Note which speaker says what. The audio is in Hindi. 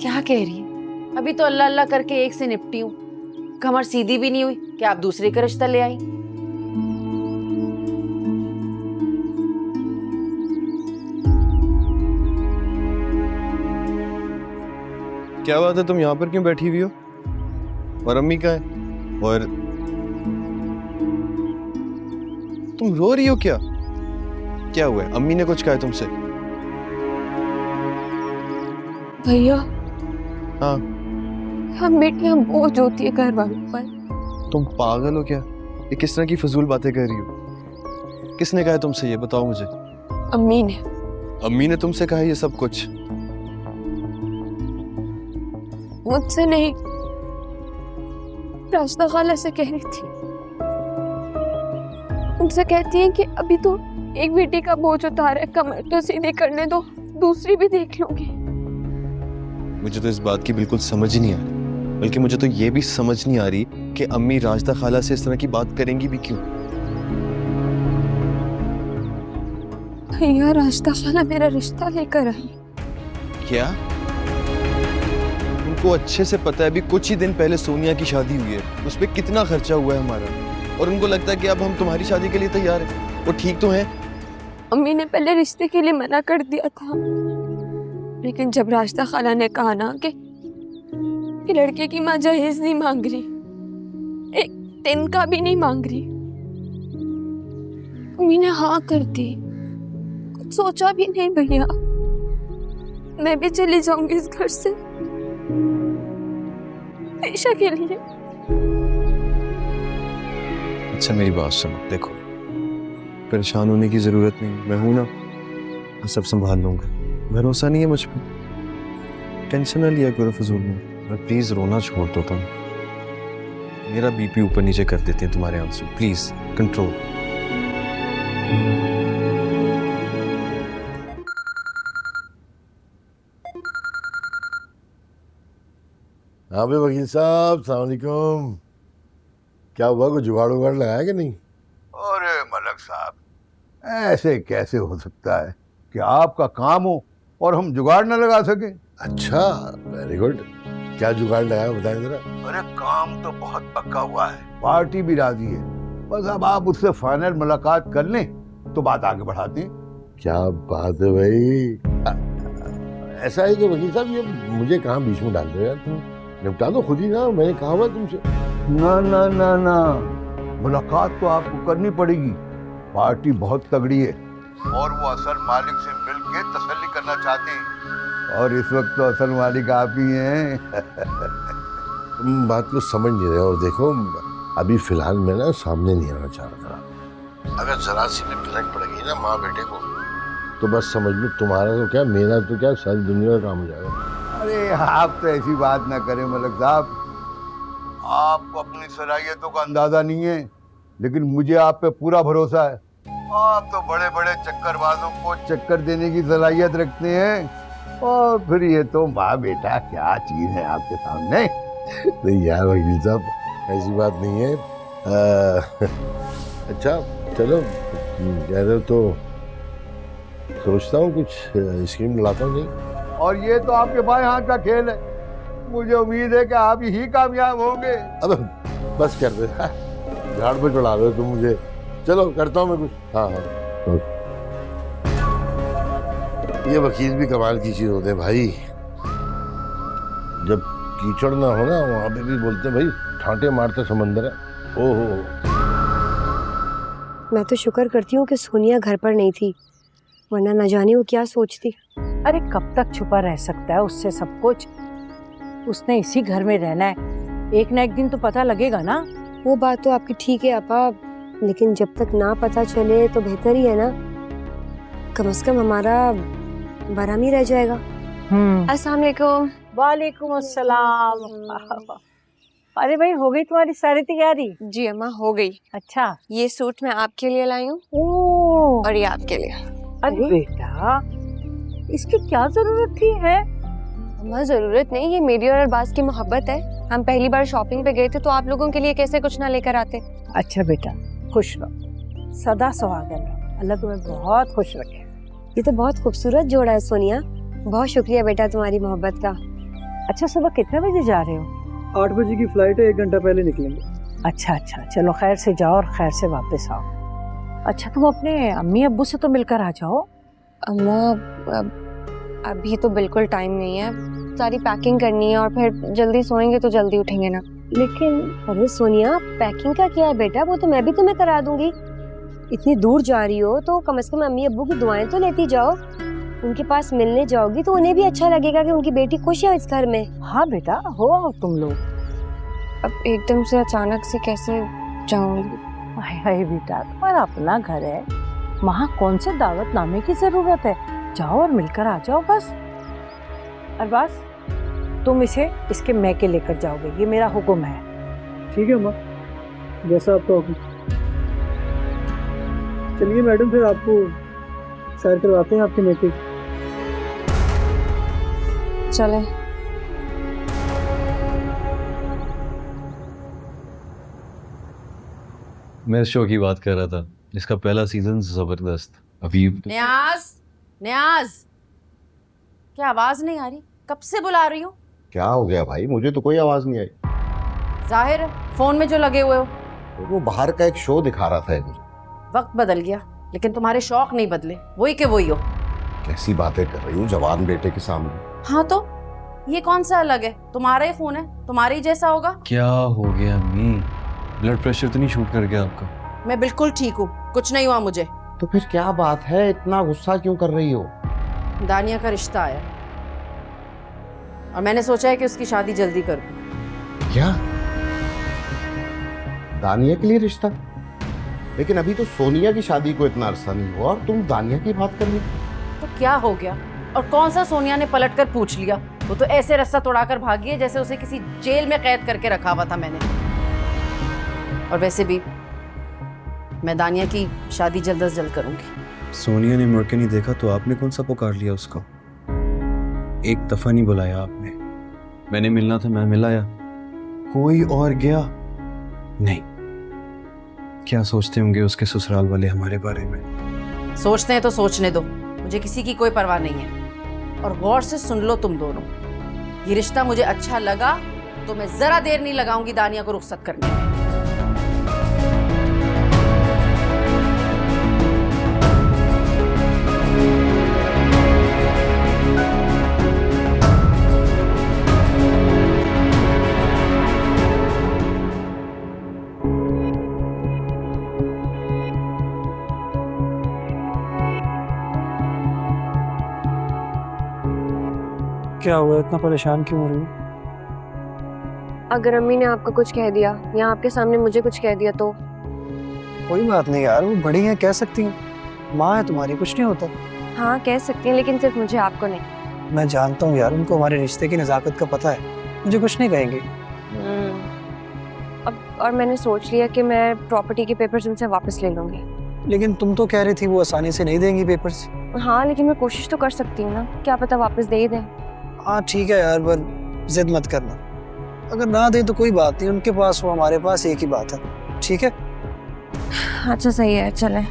Speaker 1: क्या कह रही है? अभी तो अल्लाह अल्लाह करके एक से निपटी हूँ, कमर सीधी भी नहीं हुई कि आप दूसरे का रिश्ता ले आई।
Speaker 2: क्या बात है, तुम यहाँ पर क्यों बैठी हुई हो? और अम्मी कहाँ है? और तुम रो रही हो क्या? क्या हुआ है? अम्मी ने कुछ कहा है तुमसे?
Speaker 3: भैया,
Speaker 2: हाँ।
Speaker 3: हम बेटियां बोझ होती है घर वालों पर।
Speaker 2: तुम पागल हो क्या? ये किस तरह की फजूल बातें कर रही हो? किसने कहा है तुमसे ये? बताओ मुझे।
Speaker 3: अम्मी ने।
Speaker 2: अम्मी ने तुमसे कहा है ये सब कुछ?
Speaker 3: मुझसे नहीं, रास्ता खाला से कह रही थी। उनसे कहती है कि अभी तो एक बेटी का बोझ उतारा है, कमर तो सीधी करने दो, दूसरी भी देख लूंगी।
Speaker 2: मुझे तो इस बात की बिल्कुल समझ ही नहीं आ रही, बल्कि मुझे तो ये भी समझ नहीं आ रही कि अम्मी राजदा खाला से इस तरह की बात करेंगी भी क्यों?
Speaker 3: भैया, रास्ता खाला मेरा रिश्ता लेकर आई।
Speaker 2: क्या? उनको अच्छे से पता है अभी कुछ ही दिन पहले सोनिया की शादी हुई है, उस पर कितना खर्चा हुआ है हमारा, और उनको लगता है कि अब हम तुम्हारी शादी के लिए तैयार हैं। वो ठीक तो हैं?
Speaker 3: अम्मी ने पहले रिश्ते के लिए मना कर दिया था, लेकिन जब रास्ता खाला ने कहा ना कि लड़के की माँ जहेज नहीं मांग रही, एक दिन का भी नहीं मांग रही, अम्मी ने हाँ कर दी। कुछ सोचा भी नहीं भैया, मैं भी चली जाऊंगी इस घर से हमेशा के लिए।
Speaker 2: अच्छा मेरी बात सुनो, देखो परेशान होने की जरूरत नहीं, मैं हूं ना, मैं सब संभाल लूंगा। भरोसा नहीं है मुझ पर? टेंशन ना लिया करो फजूल में। प्लीज रोना छोड़ दो तुम, मेरा बीपी ऊपर नीचे कर देते हैं तुम्हारे आंसू। Please control.
Speaker 4: हाँ भाई वकील साहब, सलाम अलैकुम। क्या हुआ, कोई जुगाड़ उगाड़ लगाया कि नहीं?
Speaker 5: अरे मलक साहब, ऐसे कैसे हो सकता है कि आपका काम हो और हम जुगाड़ न लगा सकें?
Speaker 4: अच्छा, वेरी गुड। क्या जुगाड़ लगाया बताएं जरा।
Speaker 5: अरे काम तो बहुत पक्का हुआ है, पार्टी भी राजी है, बस अब आप उससे फाइनल मुलाकात कर लें तो बात आगे बढ़ाते हैं।
Speaker 4: क्या बात है भाई। ऐसा है कि वकील साहब ये मुझे कहाँ बीच में डाल दो यार, तुम निपटा दो खुद ही ना, मैंने कहा हुआ तुमसे।
Speaker 5: ना ना ना ना, मुलाकात तो आपको करनी पड़ेगी। पार्टी बहुत तगड़ी है और वो असल मालिक से मिलके तसल्ली करना चाहते हैं, और इस वक्त तो असल मालिक आप ही हैं।
Speaker 4: तुम बात को समझ नहीं रहे हो। देखो अभी फिलहाल मैं ना सामने नहीं आना चाह रहा। अगर जरा सी भी फिलक पड़ेगी ना माँ बेटे को, तो बस समझ लो तुम्हारा तो क्या, मेरा तो क्या, सारी दुनिया का काम हो जाएगा।
Speaker 5: अरे आप तो ऐसी बात ना करें मलक साहब, आपको अपनी सलाहियतों का अंदाजा नहीं है, लेकिन मुझे आप पे पूरा भरोसा है। आप तो बड़े बड़े चक्करबाजों को चक्कर देने की सलाहियत रखते हैं, और फिर ये तो माँ बेटा क्या चीज है आपके सामने।
Speaker 4: नहीं यार वकील साहब, ऐसी बात नहीं है। अच्छा चलो कह रहे हो तो सोचता हूँ कुछ स्कीम लाता हूँ। नहीं,
Speaker 5: और ये तो आपके बाएं हाथ का खेल है, मुझे उम्मीद है कि आप ही कामयाब होंगे।
Speaker 4: अब बस कर दे, झाड़ पे चढ़ा रहे हो तुम मुझे। चलो करता हूँ मैं कुछ। हाँ हाँ, ये वकील भी कमाल की चीज होते हैं भाई। जब कीचड़ ना हो ना, वहां पे भी बोलते हैं भाई ठांटे मारते समंदर है। ओहो,
Speaker 6: मैं तो शुक्र करती हूँ कि सोनिया घर पर नहीं थी, वरना न जाने वो क्या सोचती।
Speaker 7: अरे कब तक छुपा रह सकता है उससे सब कुछ? उसने इसी घर में रहना है, एक ना एक दिन तो पता लगेगा ना।
Speaker 6: वो बात तो आपकी ठीक है आपा, लेकिन जब तक ना पता चले तो बेहतर ही है ना, कम से कम हमारा बराम ही रह जाएगा।
Speaker 3: अस्सलाम वालेकुम।
Speaker 7: वालेकुम अस्सलाम। अरे भाई, हो गई तुम्हारी सारी तैयारी?
Speaker 3: जी अम्मा, हो गई।
Speaker 7: अच्छा,
Speaker 3: ये सूट मैं आपके लिए लाई हूँ
Speaker 7: ओह,
Speaker 3: और ये आपके लिए।
Speaker 7: अरे बेटा, इसकी क्या जरूरत थी है?
Speaker 3: अम्मा जरूरत नहीं, ये मेरी और अरबाज की मोहब्बत है। हम पहली बार शॉपिंग पे गए थे तो आप लोगों के लिए कैसे कुछ ना लेकर आते।
Speaker 7: अच्छा बेटा, खुश रहो, सदा सुहागन रहो, अल्लाह तुम्हें बहुत खुश रखे।
Speaker 6: ये तो बहुत खूबसूरत जोड़ा है सोनिया, बहुत शुक्रिया बेटा तुम्हारी मोहब्बत का।
Speaker 7: अच्छा, सुबह कितने बजे जा रहे हो?
Speaker 8: 8 बजे की फ्लाइट है, 1 घंटा पहले निकलेंगे।
Speaker 7: अच्छा अच्छा, चलो खैर से जाओ और खैर से वापस आओ। अच्छा, तुम अपने अम्मी अब्बू से तो मिलकर आ जाओ।
Speaker 3: अम्मा, अभी तो बिल्कुल टाइम नहीं है, सारी पैकिंग करनी है और फिर जल्दी सोएंगे तो जल्दी उठेंगे ना।
Speaker 6: लेकिन अरे सोनिया, पैकिंग का क्या है बेटा, वो तो मैं भी तुम्हें करा दूंगी। इतनी दूर जा रही हो तो कम से कम अम्मी अब्बू की दुआएं तो लेती जाओ। उनके पास मिलने जाओगी तो उन्हें भी अच्छा लगेगा कि उनकी बेटी खुश है इस घर में।
Speaker 7: हाँ बेटा, हो आओ तुम लोग।
Speaker 3: अब एकदम से अचानक से कैसे जाऊंगी?
Speaker 7: हाय हाय बेटा, तुम्हारा अपना घर है, वहाँ कौन से दावतनामे की जरूरत है? जाओ और मिलकर आ जाओ बस। अरबाज, तुम इसे इसके मैके लेकर जाओगे, ये मेरा हुक्म है।
Speaker 8: ठीक है माँ, जैसा आपका हुक्म। चलिए मैडम, फिर आपको सैर करवाते हैं आपके नेके।
Speaker 3: चले।
Speaker 2: मैं इस शो की बात कर रहा था जिसका पहला सीजन जबरदस्त। अभी
Speaker 1: न्याज, न्याज, क्या आवाज नहीं आ रही? कब से बुला रही हूँ।
Speaker 4: क्या हो गया भाई? मुझे तो कोई आवाज नहीं आई।
Speaker 1: जाहिर है फोन में जो लगे हुए हो।
Speaker 4: वो बाहर का एक शो दिखा रहा था मुझे।
Speaker 1: वक्त बदल गया लेकिन तुम्हारे शौक नहीं बदले, वही के वही हो।
Speaker 4: कैसी बातें कर रही हूँ जवान बेटे के सामने?
Speaker 1: हाँ तो ये कौन सा अलग है? तुम्हारा ही फोन है, तुम्हारे ही जैसा होगा।
Speaker 2: क्या हो गया अम्मी? ब्लड प्रेशर तो नहीं शूट कर गया आपका?
Speaker 1: मैं बिल्कुल ठीक हूँ, कुछ नहीं हुआ मुझे।
Speaker 4: तो फिर क्या बात है, इतना गुस्सा क्यों कर रही हो?
Speaker 1: दानिया का रिश्ता आया और मैंने सोचा है कि उसकी शादी जल्दी कर दूं।
Speaker 4: क्या? दानिया के लिए रिश्ता? लेकिन अभी तो सोनिया की शादी को इतना अरसा नहीं हुआ और तुम दानिया की बात कर रही हो।
Speaker 1: तो क्या हो गया? और कौन सा सोनिया ने पलट कर पूछ लिया? वो तो ऐसे रास्ता तोड़ाकर भागी है जैसे उसे किसी जेल में कैद करके रखा हुआ था मैंने। और वैसे भी मैं दानिया की शादी जल्द अज जल्द करूंगी।
Speaker 2: सोनिया ने मुड़ के नहीं देखा तो आपने कौन सा पुकार लिया उसको? एक दफा नहीं बुलाया आपने। मैंने मिलना था, मैं मिलाया, कोई और गया नहीं। क्या सोचते होंगे उसके ससुराल वाले हमारे बारे में?
Speaker 1: सोचते हैं तो सोचने दो, मुझे किसी की कोई परवाह नहीं है। और गौर से सुन लो तुम दोनों, ये रिश्ता मुझे अच्छा लगा तो मैं जरा देर नहीं लगाऊंगी दानिया को रुखसत करने में।
Speaker 8: क्या हुआ, इतना परेशान क्यों हो रही हो?
Speaker 3: अगर अम्मी ने आपको कुछ कह दिया या आपके सामने मुझे कुछ कह दिया तो?
Speaker 8: कोई बात नहीं यार, वो बड़ी हैं, कह सकती हैं। माँ है तुम्हारी, कुछ नहीं होता।
Speaker 3: हाँ कह सकती हैं, लेकिन सिर्फ मुझे, आपको नहीं।
Speaker 8: मैं जानता हूँ यार, उनको हमारे रिश्ते की नज़ाकत का पता है, मुझे कुछ नहीं कहेंगे।
Speaker 3: अब और मैंने सोच लिया कि मैं प्रॉपर्टी के पेपर्स उनसे वापस ले लूंगी।
Speaker 8: लेकिन तुम तो कह रही थी वो आसानी से नहीं देंगी पेपर्स।
Speaker 3: हाँ लेकिन मैं कोशिश तो कर सकती हूँ ना, क्या पता वापस दे ही दें।
Speaker 8: हाँ ठीक है यार, पर जिद मत करना। अगर ना दे तो कोई बात नहीं, उनके पास वो हमारे पास एक ही बात है। ठीक है?
Speaker 3: अच्छा सही है, चलें।